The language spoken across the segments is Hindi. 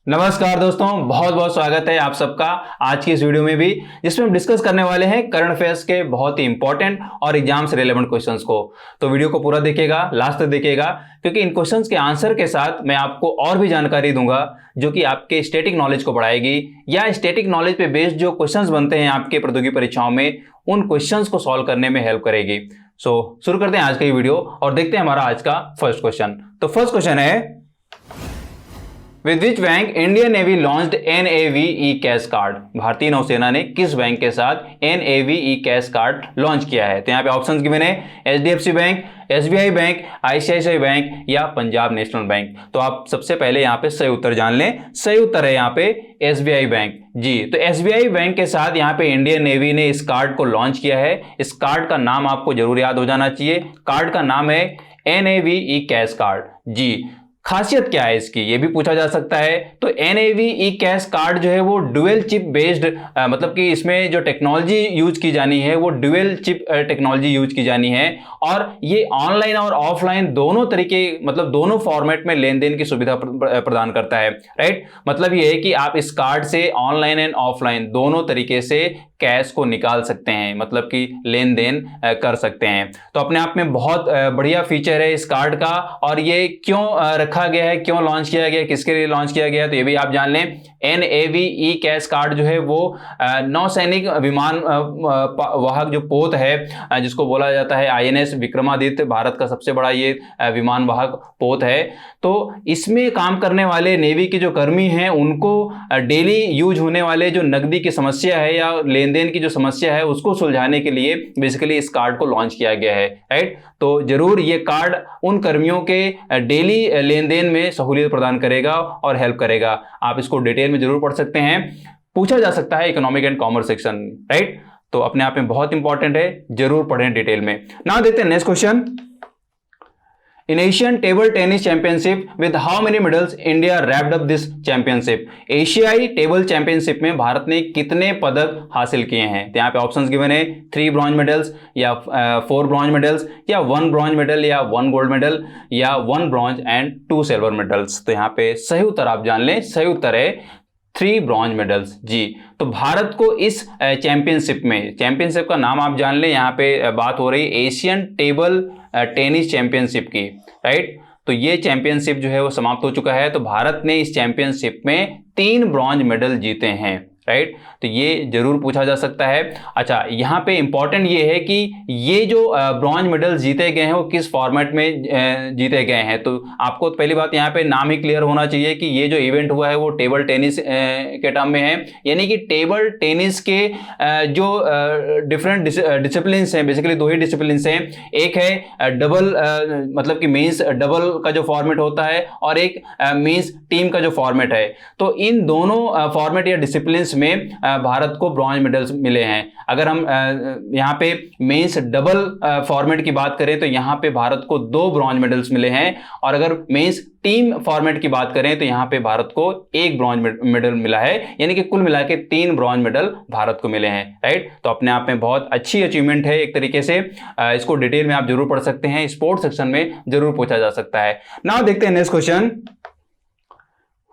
नमस्कार दोस्तों, बहुत बहुत स्वागत है आप सबका आज की इस वीडियो में भी, जिसमें हम डिस्कस करने वाले हैं करंट अफेयर्स के बहुत ही इंपॉर्टेंट और एग्जाम से रिलेवेंट क्वेश्चंस को। तो वीडियो को पूरा देखिएगा, लास्ट तक देखिएगा, क्योंकि इन क्वेश्चंस के आंसर के साथ मैं आपको और भी जानकारी दूंगा जो कि आपके स्टैटिक नॉलेज को बढ़ाएगी, या स्टैटिक नॉलेज पे बेस्ड जो क्वेश्चंस बनते हैं आपके प्रतियोगी परीक्षाओं में, उन क्वेश्चंस को सॉल्व करने में हेल्प करेगी। शुरू करते हैं आज का ये वीडियो और देखते हैं हमारा आज का फर्स्ट क्वेश्चन। तो फर्स्ट क्वेश्चन है, with which bank Indian navy launched NAVE cash card? भारतीय नौसेना ने किस बैंक के साथ NAVE कैश कार्ड लॉन्च किया है? तो यहाँ पे ऑप्शंस गिवन है, HDFC bank, SBI bank, ICICI bank या पंजाब नेशनल बैंक। तो आप सबसे पहले यहाँ पे सही उत्तर जान लें। सही उत्तर है यहाँ पे SBI बैंक जी। तो SBI बैंक के साथ यहाँ पे इंडियन नेवी ने इस कार्ड को लॉन्च किया है। इस कार्ड का नाम आपको जरूर याद हो जाना चाहिए। कार्ड का नाम है NAVE कैश कार्ड जी। खासियत क्या है इसकी, ये भी पूछा जा सकता है। तो NAVE कैश कार्ड जो है वो डुअल चिप बेस्ड, मतलब कि इसमें जो टेक्नोलॉजी यूज की जानी है वो डुअल चिप टेक्नोलॉजी यूज की जानी है, और ये ऑनलाइन और ऑफलाइन दोनों तरीके, मतलब दोनों फॉर्मेट में लेन देन की सुविधा प्रदान करता है। राइट, मतलब ये है कि आप इस कार्ड से ऑनलाइन एंड ऑफलाइन दोनों तरीके से कैश को निकाल सकते हैं, मतलब कि लेन देन कर सकते हैं। तो अपने आप में बहुत बढ़िया फीचर है इस कार्ड का। और ये क्यों रखा गया है, क्यों लॉन्च किया गया, किसके लिए लॉन्च किया गया, तो ये भी आप जान लें। NAVE कैश कार्ड जो है वो नौसैनिक विमान वाहक जो पोत है, जिसको बोला जाता है INS विक्रमादित्य, भारत का सबसे बड़ा ये विमान वाहक पोत है। तो इसमें काम करने वाले नेवी के जो कर्मी हैं उनको डेली यूज होने वाले जो नकदी की समस्या है या लेन देन की जो समस्या है उसको सुलझाने के लिए बेसिकली इस कार्ड को लॉन्च किया गया है। राइट, तो जरूर ये कार्ड उन कर्मियों के डेली लेन देन में सहूलियत प्रदान करेगा और हेल्प करेगा। आप इसको डिटेल में जरूर पढ़ सकते हैं, पूछा जा सकता है economic and commerce section. Right, तो अपने आप में बहुत इंपॉर्टेंट है, जरूर पढ़ें डिटेल में। नाउ देखते हैं next question. In Asian Table Tennis Championship, with how many medals India wrapped up this championship? एशियाई टेबल चैंपियनशिप में भारत ने कितने पदक हासिल किए हैं? तो यहाँ पे ऑप्शंस गिवन है, 3 ब्रॉन्ज मेडल्स या 4 ब्रॉन्ज मेडल्स या 1 ब्रॉन्ज मेडल या 1 गोल्ड मेडल या 1 ब्रॉन्ज एंड 2 सिल्वर मेडल्स। तो यहाँ पे सही उत्तर आप जान लें, सही उत्तर है 3 ब्रॉन्ज मेडल्स जी। तो भारत को इस चैंपियनशिप में, चैंपियनशिप का नाम आप जान लें, यहाँ पे बात हो रही है एशियन टेबल टेनिस चैंपियनशिप की। राइट, तो ये चैंपियनशिप जो है वो समाप्त हो चुका है। तो भारत ने इस चैंपियनशिप में 3 ब्रॉन्ज मेडल जीते हैं। राइट, तो ये जरूर पूछा जा सकता है। अच्छा, यहाँ पे इंपॉर्टेंट ये है कि ये जो ब्रॉन्ज मेडल जीते गए हैं वो किस फॉर्मेट में जीते गए हैं। तो आपको पहली बात यहाँ पे नाम ही क्लियर होना चाहिए कि ये जो इवेंट हुआ है वो टेबल टेनिस के टर्म में है, यानी कि टेबल टेनिस के जो डिफरेंट डिसिप्लिन्स हैं, बेसिकली 2 ही डिसिप्लिन्स हैं। एक है डबल, मतलब कि मेंस डबल का जो फॉर्मेट होता है, और एक मेंस टीम का जो फॉर्मेट है। तो इन दोनों फॉर्मेट या डिसिप्लिन्स में भारत को ब्रॉन्ज मेडल्स मिले हैं। अगर हम यहाँ पे मेंस डबल फॉर्मेट की बात करें तो यहाँ पे भारत को 2 ब्रॉन्ज मेडल्स मिले हैं, और अगर मेंस टीम फॉर्मेट की बात करें तो यहाँ पे भारत को 1 ब्रॉन्ज मेडल मिला है, यानी कि कुल मिला के 3 ब्रॉन्ज मेडल भारत को मिले हैं। राइट, तो अपने आप में बहुत अच्छी अचीवमेंट है एक तरीके से। इसको डिटेल में आप जरूर पढ़ सकते हैं, स्पोर्ट्स सेक्शन में जरूर पूछा जा सकता है। नाउ देखते हैं next question.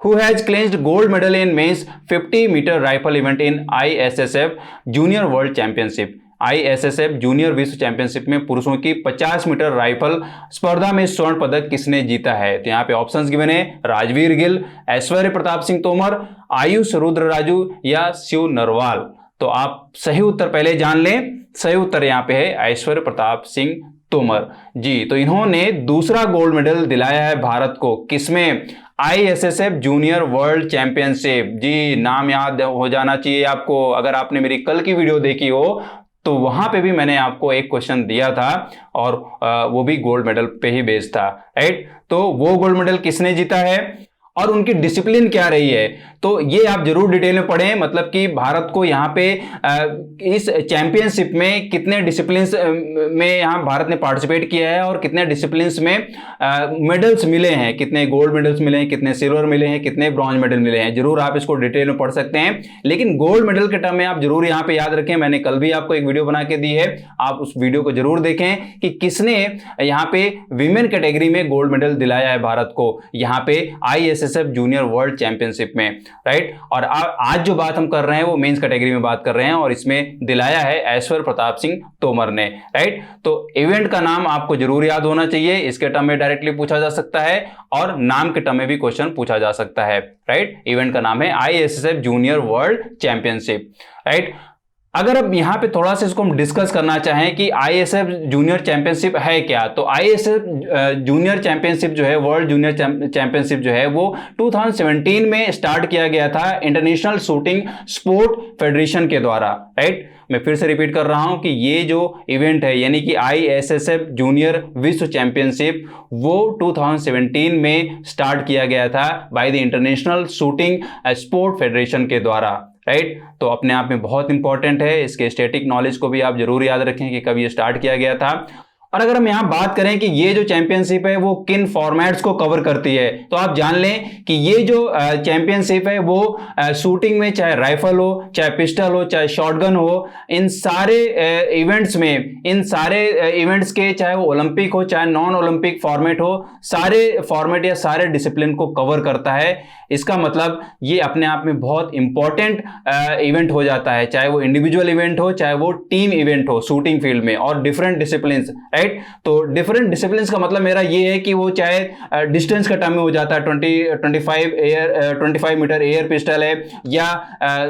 Who has clinched gold medal in men's 50-meter rifle event in ISSF Junior World Championship? ISSF junior विश्व चैंपियनशिप में पुरुषों की 50 मीटर राइफल स्पर्धा में स्वर्ण पदक किसने जीता है? तो यहाँ पे ऑप्शंस गिवन है, राजवीर गिल, ऐश्वर्य प्रताप सिंह तोमर, आयुष रुद्र राजू या शिव नरवाल। तो आप सही उत्तर पहले जान लें। सही उत्तर यहाँ पे है ऐश्वर्य प्रताप सिंह तोमर जी। तो इन्होंने दूसरा गोल्ड मेडल दिलाया है भारत को, किसमें? ISSF जूनियर वर्ल्ड चैंपियनशिप जी। नाम याद हो जाना चाहिए आपको। अगर आपने मेरी कल की वीडियो देखी हो तो वहां पे भी मैंने आपको एक क्वेश्चन दिया था, और वो भी गोल्ड मेडल पे ही बेस्ड था। राइट, तो वो गोल्ड मेडल किसने जीता है और उनकी डिसिप्लिन क्या रही है, तो ये आप जरूर डिटेल में पढ़ें। मतलब कि भारत को यहाँ पे इस चैंपियनशिप में कितने डिसिप्लिन्स में यहाँ भारत ने पार्टिसिपेट किया है और कितने डिसिप्लिन्स में मेडल्स मिले हैं, कितने गोल्ड मेडल्स मिले हैं, कितने सिल्वर मिले हैं, कितने ब्रॉन्ज मेडल मिले हैं। जरूर आप इसको डिटेल में पढ़ सकते हैं। लेकिन गोल्ड मेडल के टर्म में आप जरूर यहाँ पे याद रखें, मैंने कल भी आपको एक वीडियो बना के दी है, आप उस वीडियो को जरूर देखें कि किसने यहाँ पे विमेन कैटेगरी में गोल्ड मेडल दिलाया है भारत को। यहाँ पे ISSF ISSF junior world championship में, राइट। और आज जो बात हम कर रहे हैं वो मेंस कैटेगरी में बात कर रहे हैं और इसमें दिलाया है ऐश्वर्य प्रताप सिंह तोमर ने, राइट। तो इवेंट का नाम आपको जरूर याद होना चाहिए, इसके टर्म में डायरेक्टली पूछा जा सकता है और नाम के टर्म में भी क्वेश्चन पूछा जा सकता है, राइट। इवेंट का नाम है ISSF junior world championship, right. अगर अब यहाँ पे थोड़ा सा इसको हम डिस्कस करना चाहें कि ISSF जूनियर चैंपियनशिप है क्या, तो ISSF जूनियर चैंपियनशिप जो है, वर्ल्ड जूनियर चैंपियनशिप जो है वो 2017 में स्टार्ट किया गया था इंटरनेशनल शूटिंग स्पोर्ट फेडरेशन के द्वारा, राइट। मैं फिर से रिपीट कर रहा हूं कि ये जो इवेंट है यानी कि ISSF जूनियर विश्व चैंपियनशिप वो 2017 में स्टार्ट किया गया था by the international shooting sport federation के द्वारा, राइट। तो अपने आप में बहुत इंपॉर्टेंट है, इसके स्टैटिक नॉलेज को भी आप जरूर याद रखें कि कब ये स्टार्ट किया गया था। और अगर हम यहाँ बात करें कि ये जो चैंपियनशिप है वो किन फॉर्मेट्स को कवर करती है, तो आप जान लें कि ये जो चैंपियनशिप है वो शूटिंग में चाहे राइफल हो, चाहे पिस्टल हो, चाहे शॉटगन हो, इन सारे इवेंट्स में, इन सारे इवेंट्स के चाहे वो ओलंपिक हो चाहे नॉन ओलंपिक फॉर्मेट हो, सारे फॉर्मेट या सारे डिसिप्लिन को कवर करता है। इसका मतलब ये अपने आप में बहुत इंपॉर्टेंट इवेंट हो जाता है, चाहे वो इंडिविजुअल इवेंट हो चाहे वो टीम इवेंट हो शूटिंग फील्ड में, और डिफरेंट डिसिप्लिन, राइट। तो डिफरेंट डिसिप्लिन का मतलब मेरा ये है कि वो चाहे डिस्टेंस का टर्म में हो जाता है, 25 मीटर एयर पिस्टल है, या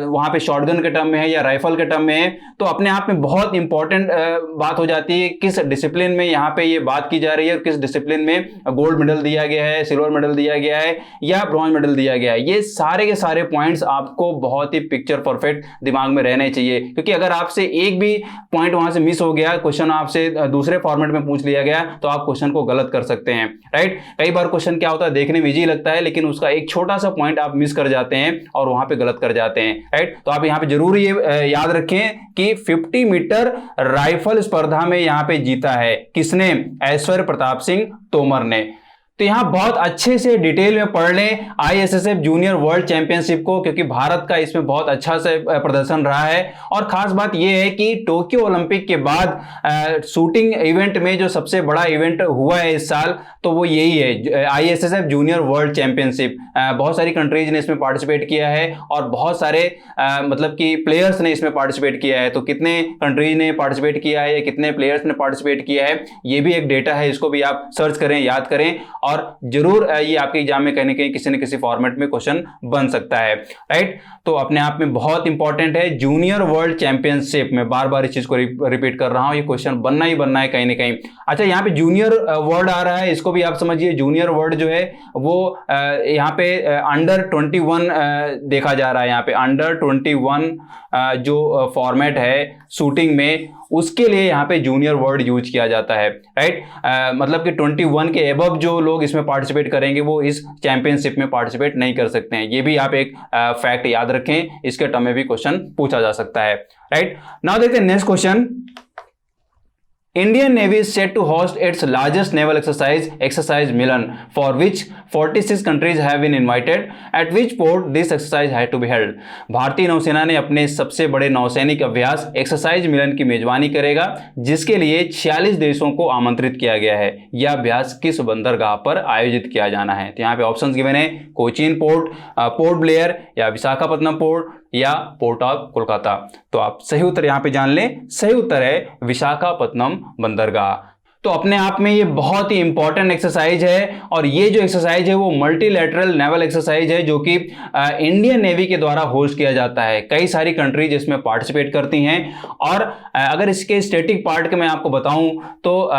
वहां पे शॉटगन के टर्म में है या राइफल के टर्म में है, तो अपने आप में बहुत इंपॉर्टेंट बात हो जाती है किस डिसिप्लिन में यहाँ पे ये बात की जा रही है और किस डिसिप्लिन में गोल्ड मेडल दिया गया है, सिल्वर मेडल दिया गया है या ब्रॉन्ज मेडल दिया गया है। ये सारे के सारे पॉइंट्स आपको बहुत ही पिक्चर परफेक्ट दिमाग में रहने चाहिए, क्योंकि अगर आपसे एक भी पॉइंट वहां से मिस हो गया, क्वेश्चन आपसे दूसरे फॉर्मेट में पूछ लिया गया, तो आप क्वेश्चन को गलत कर सकते हैं, राइट। कई बार क्वेश्चन क्या होता है, देखने में इजी लगता है लेकिन उसका एक छोटा सा पॉइंट आप मिस कर जाते हैं और वहां पे गलत कर जाते हैं, राइट। तो आप यहाँ पे जरूर ये याद रखें कि 50 मीटर राइफल स्पर्धा में यहाँ पे जीता है किसने, ऐश्वर्य प्रताप सिंह तोमर ने। तो यहां बहुत अच्छे से डिटेल में पढ़ लें ISSF जूनियर वर्ल्ड चैंपियनशिप को, क्योंकि भारत का इसमें बहुत अच्छा से प्रदर्शन रहा है। और खास बात यह है कि टोक्यो ओलंपिक के बाद शूटिंग इवेंट में जो सबसे बड़ा इवेंट हुआ है इस साल, तो वो यही है ISSF जूनियर वर्ल्ड चैंपियनशिप। बहुत सारी कंट्रीज ने इसमें पार्टिसिपेट किया है और बहुत सारे मतलब कि प्लेयर्स ने इसमें पार्टिसिपेट किया है। तो कितने कंट्रीज ने पार्टिसिपेट किया है या कितने प्लेयर्स ने पार्टिसिपेट किया है, ये भी एक डेटा है, इसको भी आप सर्च करें, याद करें, और जरूर ये आपके एग्जाम में कहीं ना कहीं किसी न किसी फॉर्मेट में क्वेश्चन बन सकता है, राइट। तो अपने आप में बहुत इंपॉर्टेंट है जूनियर वर्ल्ड चैंपियनशिप में, बार बार इस चीज को रिपीट कर रहा हूं, ये क्वेश्चन बनना ही बनना है कहीं ना कहीं। अच्छा, यहाँ पे जूनियर वर्ड आ रहा है, इसको भी आप समझिए। जूनियर वर्ड जो है वो यहाँ पे अंडर 21 देखा जा रहा है, यहाँ पे अंडर 21 जो फॉर्मेट है शूटिंग में, उसके लिए यहाँ पे जूनियर वर्ड यूज किया जाता है, राइट। मतलब कि 21 के एबव जो लोग इसमें पार्टिसिपेट करेंगे वो इस चैंपियनशिप में पार्टिसिपेट नहीं कर सकते हैं। ये भी आप एक फैक्ट याद रखें, इसके टर्म में भी क्वेश्चन पूछा जा सकता है, राइट। नाउ देखते हैं next question. Indian Navy is set to host its largest naval exercise Milan, for which 46 countries have been invited. At which port this exercise had to be held? भारतीय नौसेना ने अपने सबसे बड़े नौसैनिक अभ्यास एक्सरसाइज मिलन की मेजबानी करेगा, जिसके लिए 46 देशों को आमंत्रित किया गया है। यह अभ्यास किस बंदरगाह पर आयोजित किया जाना है? तो यहाँ पे ऑप्शंस गिवन है, कोचीन पोर्ट, पोर्ट ब्लेयर, या विशाखापत्तनम पोर्ट, या पोर्ट ऑफ कोलकाता। तो आप सही उत्तर यहाँ पे जान लें, सही उत्तर है विशाखापत्तनम बंदरगाह। तो अपने आप में ये बहुत ही इंपॉर्टेंट एक्सरसाइज है, और ये जो एक्सरसाइज है वो मल्टीलैटरल नेवल एक्सरसाइज है जो कि इंडियन नेवी के द्वारा होस्ट किया जाता है। कई सारी कंट्रीज इसमें पार्टिसिपेट करती हैं। और अगर इसके स्टैटिक पार्ट के मैं आपको बताऊं तो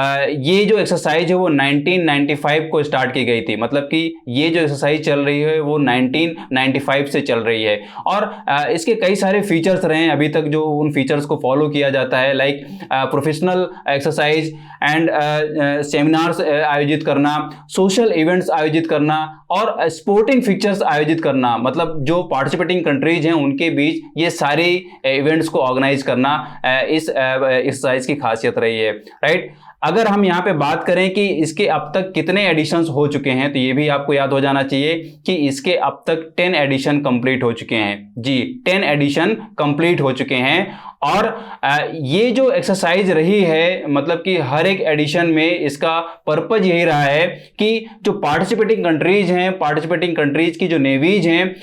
ये जो एक्सरसाइज है वो 1995 को स्टार्ट की गई थी। मतलब कि ये जो एक्सरसाइज चल रही है वो 1995 से चल रही है, और इसके कई सारे फीचर्स रहे हैं अभी तक जो उन फीचर्स को फॉलो किया जाता है, like professional exercise and seminars आयोजित करना, सोशल इवेंट्स आयोजित करना, और स्पोर्टिंग फिक्चर्स आयोजित करना। मतलब जो पार्टिसिपेटिंग कंट्रीज हैं उनके बीच ये सारे इवेंट्स को ऑर्गेनाइज करना इस एक्सरसाइज की खासियत रही है, राइट। अगर हम यहाँ पे बात करें कि इसके अब तक कितने एडिशंस हो चुके हैं, तो ये भी आपको याद हो जाना चाहिए कि इसके अब तक 10 एडिशन कंप्लीट हो चुके हैं। जी, 10 एडिशन कंप्लीट हो चुके हैं। और ये जो एक्सरसाइज रही है, मतलब कि हर एक एडिशन में इसका पर्पज यही रहा है कि जो पार्टिसिपेटिंग कंट्रीज की जो नेवीज हैं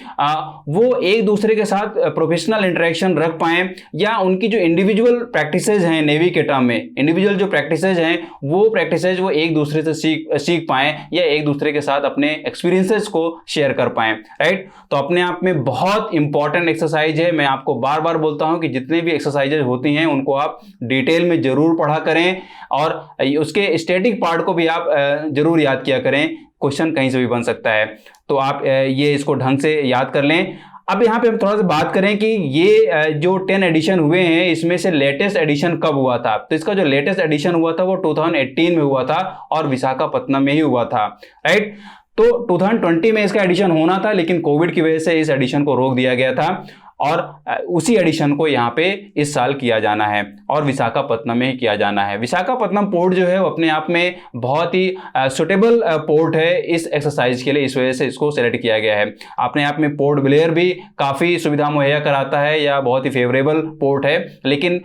वो एक दूसरे के साथ प्रोफेशनल इंटरेक्शन रख पाएं, या उनकी जो इंडिविजुअल प्रैक्टिसेज हैं नेवी के टर्म में, इंडिविजुअल जो प्रैक्टिसेज हैं वो प्रैक्टिसेज वो एक दूसरे से सीख पाएं, या एक दूसरे के साथ अपने एक्सपीरियंसेस को शेयर कर पाएं, राइट। तो अपने आप में बहुत इंपॉर्टेंट एक्सरसाइज है। मैं आपको बार बार बोलता हूं कि जितने भी एक्सरसाइजेज होती हैं उनको आप डिटेल में जरूर पढ़ा करें, और उसके स्टैटिक पार्ट को भी आप जरूर याद किया करें। क्वेश्चन कहीं से भी बन सकता है, तो आप ये इसको ढंग से याद कर लें। अब यहाँ पे हम थोड़ा सा बात करें कि ये जो 10 एडिशन हुए हैं इसमें से लेटेस्ट एडिशन कब हुआ था। तो इसका जो लेटेस्ट एडिशन हुआ था वो 2018 में हुआ था, और विशाखापत्तनम में ही हुआ था, राइट। तो 2020 में इसका एडिशन होना था, लेकिन कोविड की वजह से इस एडिशन को रोक दिया गया था, और उसी एडिशन को यहाँ पे इस साल किया जाना है, और विशाखापत्तनम में ही किया जाना है। विशाखापत्तनम पोर्ट जो है वो अपने आप में बहुत ही सुटेबल पोर्ट है इस एक्सरसाइज के लिए, इस वजह से इसको सेलेक्ट किया गया है। अपने आप में पोर्ट ब्लेयर भी काफ़ी सुविधा मुहैया कराता है, या बहुत ही फेवरेबल पोर्ट है, लेकिन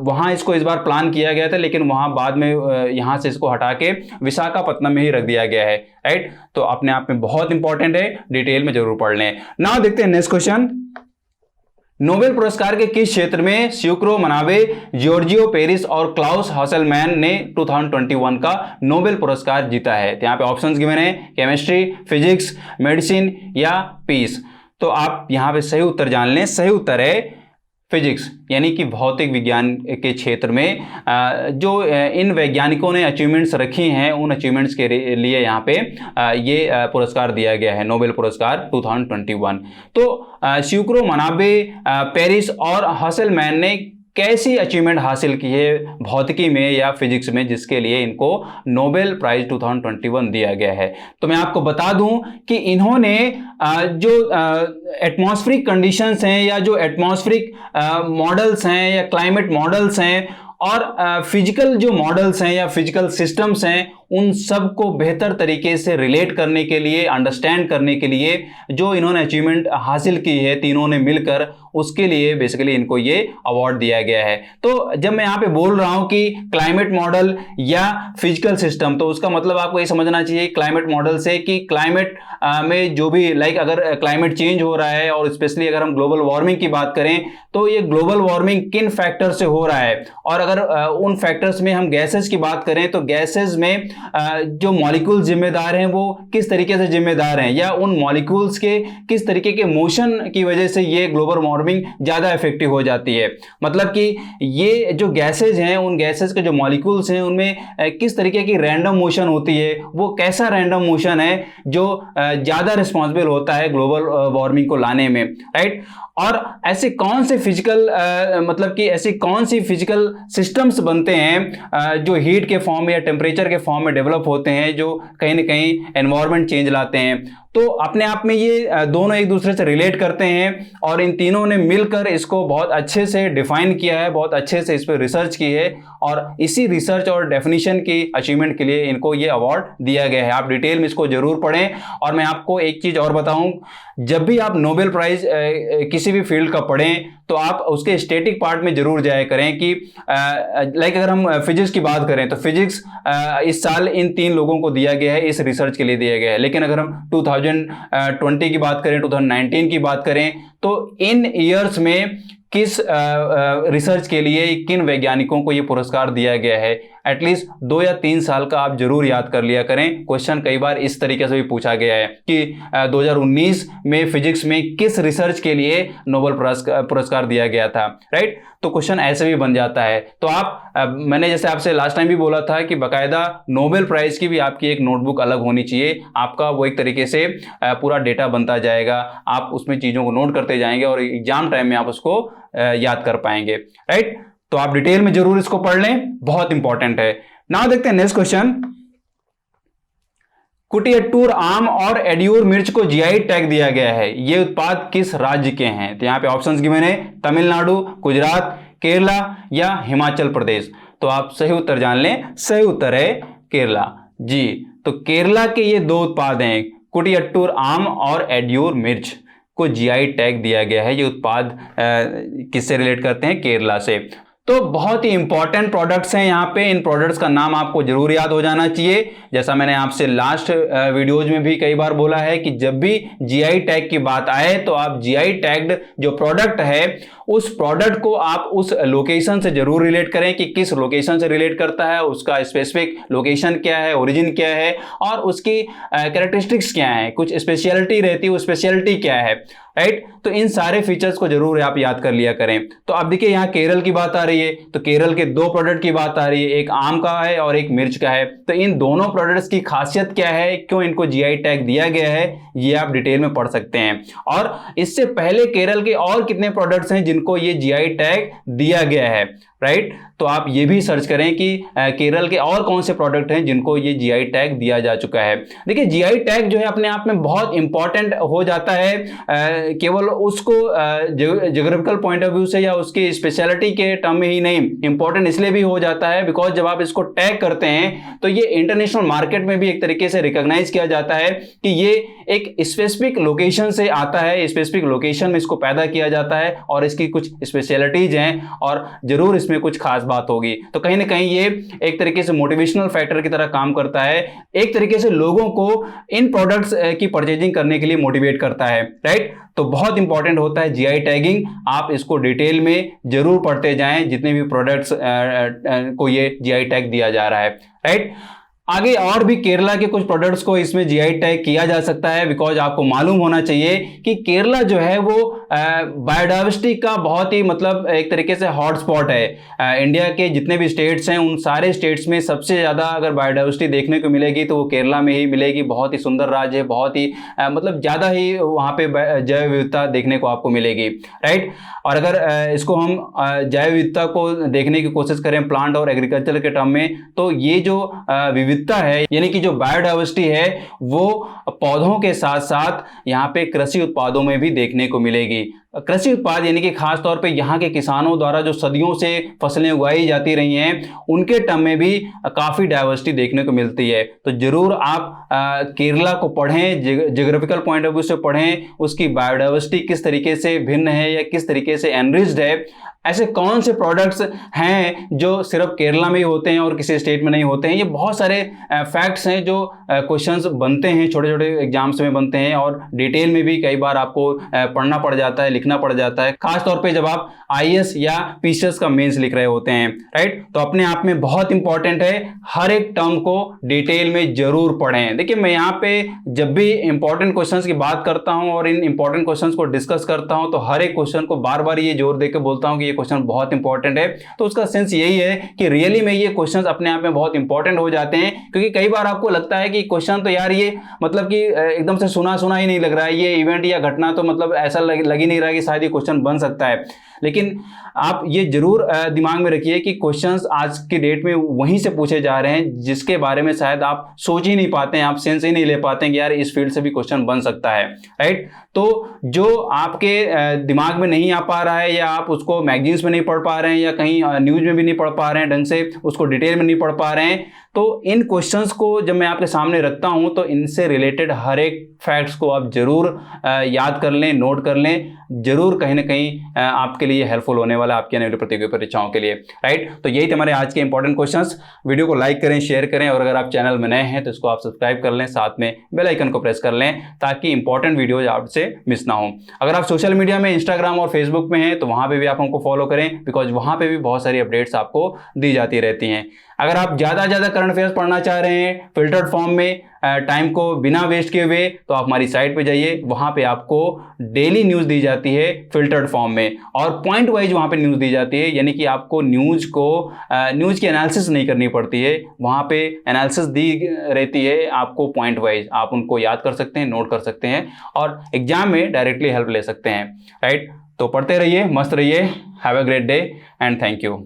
वहाँ इसको इस बार प्लान किया गया था, लेकिन वहाँ बाद में यहाँ से इसको हटा के विशाखापत्तनम में ही रख दिया गया है, राइट। तो अपने आप में बहुत इंपॉर्टेंट है, डिटेल में जरूर पढ़ लें। नाउ देखते हैं नेक्स्ट क्वेश्चन। नोबेल पुरस्कार के किस क्षेत्र में स्यूक्रो मनाबे, जॉर्जियो पेरिस और क्लाउस हासेलमैन ने 2021 का नोबेल पुरस्कार जीता है? तो यहाँ पे ऑप्शंस गिवन है, केमिस्ट्री, फिजिक्स, मेडिसिन या पीस। तो आप यहाँ पे सही उत्तर जान लें। सही उत्तर है फिजिक्स, यानी कि भौतिक विज्ञान के क्षेत्र में जो इन वैज्ञानिकों ने अचीवमेंट्स रखी हैं, उन अचीवमेंट्स के लिए यहाँ पे ये पुरस्कार दिया गया है, नोबेल पुरस्कार 2021। तो स्यूक्रो मनाबे, पेरिस और हासेलमैन ने कैसी अचीवमेंट हासिल की है भौतिकी में या फिजिक्स में, जिसके लिए इनको नोबेल प्राइज 2021 दिया गया है? तो मैं आपको बता दूं कि इन्होंने जो एटमॉस्फेरिक कंडीशंस हैं, या जो एटमॉस्फेरिक मॉडल्स हैं, या क्लाइमेट मॉडल्स हैं, और फिजिकल जो मॉडल्स हैं या फिजिकल सिस्टम्स हैं, उन सब को बेहतर तरीके से रिलेट करने के लिए, अंडरस्टैंड करने के लिए जो इन्होंने अचीवमेंट हासिल की है तीनों ने मिलकर, उसके लिए बेसिकली इनको ये अवार्ड दिया गया है। तो जब मैं यहाँ पे बोल रहा हूँ कि क्लाइमेट मॉडल या फिजिकल सिस्टम, तो उसका मतलब आपको ये समझना चाहिए क्लाइमेट मॉडल से कि क्लाइमेट में जो भी अगर क्लाइमेट चेंज हो रहा है, और स्पेशली अगर हम ग्लोबल वार्मिंग की बात करें, तो ये ग्लोबल वार्मिंग किन फैक्टर से हो रहा है, और अगर उन फैक्टर्स में हम गैसेस की बात करें तो गैसेस में जो मॉलिक्यूल्स जिम्मेदार हैं वो किस तरीके से जिम्मेदार हैं, या उन मॉलिक्यूल्स के किस तरीके के मोशन की वजह से ये ग्लोबल वार्मिंग ज्यादा इफेक्टिव हो जाती है। मतलब कि ये जो गैसेज हैं, उन गैसेज के जो मॉलिक्यूल्स हैं उनमें किस तरीके की रैंडम मोशन होती है, वो कैसा रैंडम मोशन है जो ज्यादा रिस्पॉन्सिबल होता है ग्लोबल वार्मिंग को लाने में, राइट। और ऐसे कौन से फिजिकल मतलब कि ऐसी कौन सी फिजिकल सिस्टम्स बनते हैं जो हीट के फॉर्म में या टेम्परेचर के फॉर्म में डेवलप होते हैं, जो कहीं ना कहीं एनवायरनमेंट चेंज लाते हैं। तो अपने आप में ये दोनों एक दूसरे से रिलेट करते हैं, और इन तीनों ने मिलकर इसको बहुत अच्छे से डिफाइन किया है, बहुत अच्छे से इस पर रिसर्च की है, और इसी रिसर्च और डेफिनेशन की अचीवमेंट के लिए इनको ये अवार्ड दिया गया है। आप डिटेल में इसको जरूर पढ़ें। और मैं आपको एक चीज और बताऊं, जब भी आप नोबेल प्राइज किसी भी फील्ड का पढ़ें तो आप उसके स्टैटिक पार्ट में जरूर जाया करें कि अगर हम फिजिक्स की बात करें तो फिजिक्स इस साल इन 3 लोगों को दिया गया है, इस रिसर्च के लिए दिया गया है। लेकिन अगर हम 2020 की बात करें, 2019 की बात करें, तो इन ईयर्स में किस रिसर्च के लिए किन वैज्ञानिकों को यह पुरस्कार दिया गया है, एटलीस्ट 2 या 3 साल का आप जरूर याद कर लिया करें। क्वेश्चन कई बार इस तरीके से भी पूछा गया है कि 2019 में फिजिक्स में किस रिसर्च के लिए नोबेल पुरस्कार दिया गया था, राइट। तो क्वेश्चन ऐसे भी बन जाता है। तो आप मैंने जैसे आपसे लास्ट टाइम भी बोला था कि बाकायदा नोबेल प्राइज की भी आपकी एक नोटबुक अलग होनी चाहिए। आपका वो एक तरीके से पूरा डेटा बनता जाएगा, आप उसमें चीज़ों को नोट करते जाएंगे और एग्जाम टाइम में आप उसको याद कर पाएंगे, राइट। तो आप डिटेल में जरूर इसको पढ़ लें, बहुत इंपॉर्टेंट है। नाउ देखते हैं नेक्स्ट क्वेश्चन। कुटियाट्टूर आम और एडियूर मिर्च को जीआई टैग दिया गया है, ये उत्पाद किस राज्य के हैं? तो यहाँ पे ऑप्शंस गिवन है, तमिलनाडु, गुजरात, केरला या हिमाचल प्रदेश। तो आप सही उत्तर जान लें, सही उत्तर है केरला जी। तो केरला के ये 2 उत्पाद हैं, कुटियाट्टूर आम और एडियूर मिर्च। को जीआई टैग दिया गया है। ये उत्पाद किससे रिलेट करते हैं? केरला से। तो बहुत ही इंपॉर्टेंट प्रोडक्ट्स हैं यहाँ पे। इन प्रोडक्ट्स का नाम आपको जरूर याद हो जाना चाहिए। जैसा मैंने आपसे लास्ट वीडियोज में भी कई बार बोला है कि जब भी जीआई टैग की बात आए तो आप जीआई टैग्ड जो प्रोडक्ट है उस प्रोडक्ट को आप उस लोकेशन से जरूर रिलेट करें कि किस लोकेशन से रिलेट करता है, उसका स्पेसिफिक लोकेशन क्या है, ओरिजिन क्या है और उसकी कैरेक्टरिस्टिक्स क्या है, कुछ स्पेशलिटी रहती है, वो स्पेशलिटी क्या है, राइट। तो इन सारे फीचर्स को जरूर आप याद कर लिया करें। तो अब देखिए यहाँ केरल की बात आ रही है, तो केरल के दो प्रोडक्ट की बात आ रही है, एक आम का है और एक मिर्च का है। तो इन दोनों प्रोडक्ट्स की खासियत क्या है, क्यों इनको जीआई टैग दिया गया है, ये आप डिटेल में पढ़ सकते हैं। और इससे पहले केरल के और कितने प्रोडक्ट्स हैं जिनको ये जीआई टैग दिया गया है, राइट। तो आप ये भी सर्च करें कि केरल के और कौन से प्रोडक्ट हैं जिनको ये जीआई टैग दिया जा चुका है। देखिए जीआई टैग जो है अपने आप में बहुत इंपॉर्टेंट हो जाता है, केवल उसको ज्योग्राफिकल पॉइंट ऑफ व्यू से या उसकी स्पेशलिटी के टर्म में ही नहीं, इंपॉर्टेंट इसलिए भी हो जाता है बिकॉज जब आप इसको टैग करते हैं तो ये इंटरनेशनल मार्केट में भी एक तरीके से रिकॉग्नाइज किया जाता है कि ये एक स्पेसिफिक लोकेशन से आता है, स्पेसिफिक लोकेशन में इसको पैदा किया जाता है और इसकी कुछ स्पेशलिटीज हैं और जरूर इसमें कुछ खास बात होगी। तो कहीं ना कहीं ये एक तरीके से मोटिवेशनल फैक्टर की तरह काम करता है, एक तरीके से लोगों को इन प्रोडक्ट्स की परचेजिंग करने के लिए मोटिवेट करता है, राइट। तो बहुत इंपॉर्टेंट होता है जीआई टैगिंग। आप इसको डिटेल में जरूर पढ़ते जाएं जितने भी प्रोडक्ट्स को ये जीआई टैग दिया जा रहा है, राइट। आगे और भी केरला के कुछ प्रोडक्ट्स को इसमें जीआई टैग किया जा सकता है बिकॉज आपको मालूम होना चाहिए कि केरला जो है वो बायोडाइवर्सिटी का बहुत ही मतलब एक तरीके से हॉटस्पॉट है। इंडिया के जितने भी स्टेट्स हैं उन सारे स्टेट्स में सबसे ज़्यादा अगर बायोडाइवर्सिटी देखने को मिलेगी तो वो केरला में ही मिलेगी। बहुत ही सुंदर राज्य है, बहुत ही मतलब ज़्यादा ही वहाँ पे जैव विविधता देखने को आपको मिलेगी, राइट। और अगर इसको हम जैव विविधता को देखने की कोशिश करें प्लांट और एग्रीकल्चर के टर्म में तो ये जो विविधता है यानी कि जो बायोडाइवर्सिटी है वो पौधों के साथ साथ यहाँ पे कृषि उत्पादों में भी देखने को मिलेगी। कृषि उत्पाद यानी कि खास तौर पे यहाँ के किसानों द्वारा जो सदियों से फसलें उगाई जाती रही हैं उनके टर्म में भी काफ़ी डाइवर्सिटी देखने को मिलती है। तो जरूर आप केरला को पढ़ें, ज्योग्राफिकल पॉइंट ऑफ व्यू से पढ़ें, उसकी बायोडाइवर्सिटी किस तरीके से भिन्न है या किस तरीके से एनरिच्ड है, ऐसे कौन से प्रोडक्ट्स हैं जो सिर्फ केरला में ही होते हैं और किसी स्टेट में नहीं होते हैं। ये बहुत सारे फैक्ट्स हैं जो क्वेश्चंस बनते हैं, छोटे छोटे एग्जाम्स में बनते हैं और डिटेल में भी कई बार आपको पढ़ना पड़ जाता है, लिखना पड़ जाता है, खास तौर पे जब आप आईएएस या पीसीएस का मेंस लिख रहे होते हैं, राइट। तो अपने आप में बहुत इंपॉर्टेंट है, हर एक टर्म को डिटेल में जरूर पढ़ें। देखिए मैं यहाँ पे जब भी इंपॉर्टेंट क्वेश्चन की बात करता हूँ और इन इंपॉर्टेंट क्वेश्चन को डिस्कस करता हूँ तो हर एक क्वेश्चन को बार बार ये जोर देकर बोलता हूँ कि क्वेश्चन बहुत इंपॉर्टेंट है। तो उसका सेंस यही है कि रियली में ये क्वेश्चंस अपने आप में बहुत इंपॉर्टेंट हो जाते हैं, क्योंकि कई बार आपको लगता है कि क्वेश्चन तो यार ये मतलब कि एकदम से सुना सुना ही नहीं लग रहा है, ये इवेंट या घटना तो मतलब ऐसा लग ही नहीं रहा है कि शायद ये क्वेश्चन बन सकता है। लेकिन आप ये जरूर दिमाग में रखिए कि क्वेश्चंस आज की डेट में वहीं से पूछे जा रहे हैं जिसके बारे में शायद आप सोच ही नहीं पाते हैं, आप सेंस ही नहीं ले पाते हैं कि यार इस फील्ड से भी क्वेश्चन बन सकता है, राइट। तो जो आपके दिमाग में नहीं आ पा रहा है या आप उसको मैगजीन्स में नहीं पढ़ पा रहे हैं या कहीं न्यूज में भी नहीं पढ़ पा रहे हैं ढंग से, उसको डिटेल में नहीं पढ़ पा रहे हैं, तो इन क्वेश्चंस को जब मैं आपके सामने रखता हूं तो इनसे रिलेटेड हर एक फैक्ट्स को आप जरूर याद कर लें, नोट कर लें, जरूर कहीं ना कहीं आपके लिए हेल्पफुल होने वाला आपकी आने वाली प्रतियोगी परीक्षाओं के लिए, राइट। तो यही थे हमारे आज के इंपॉर्टेंट क्वेश्चंस। वीडियो को लाइक करें, शेयर करें और अगर आप चैनल में नए हैं तो इसको आप सब्सक्राइब कर लें, साथ में बेल आइकन को प्रेस कर लें ताकि इंपॉर्टेंट वीडियोज आपसे मिस ना हो। अगर आप सोशल मीडिया में इंस्टाग्राम और फेसबुक में हैं तो वहां पर भी आप हमको फॉलो करें बिकॉज वहां पर भी बहुत सारी अपडेट्स आपको दी जाती रहती हैं। अगर आप ज़्यादा करंट अफेयर्स पढ़ना चाह रहे हैं फिल्टर्ड फॉर्म में टाइम को बिना वेस्ट किए हुए तो आप हमारी साइट पे जाइए, वहां पे आपको डेली न्यूज़ दी जाती है फिल्टर्ड फॉर्म में और पॉइंट वाइज वहां पे न्यूज़ दी जाती है, यानी कि आपको न्यूज़ की एनालिसिस नहीं करनी पड़ती है, वहां पे एनालिसिस दी रहती है आपको पॉइंट वाइज, आप उनको याद कर सकते हैं, नोट कर सकते हैं और एग्जाम में डायरेक्टली हेल्प ले सकते हैं, राइट। तो पढ़ते रहिए, मस्त रहिए, have a great day and thank you.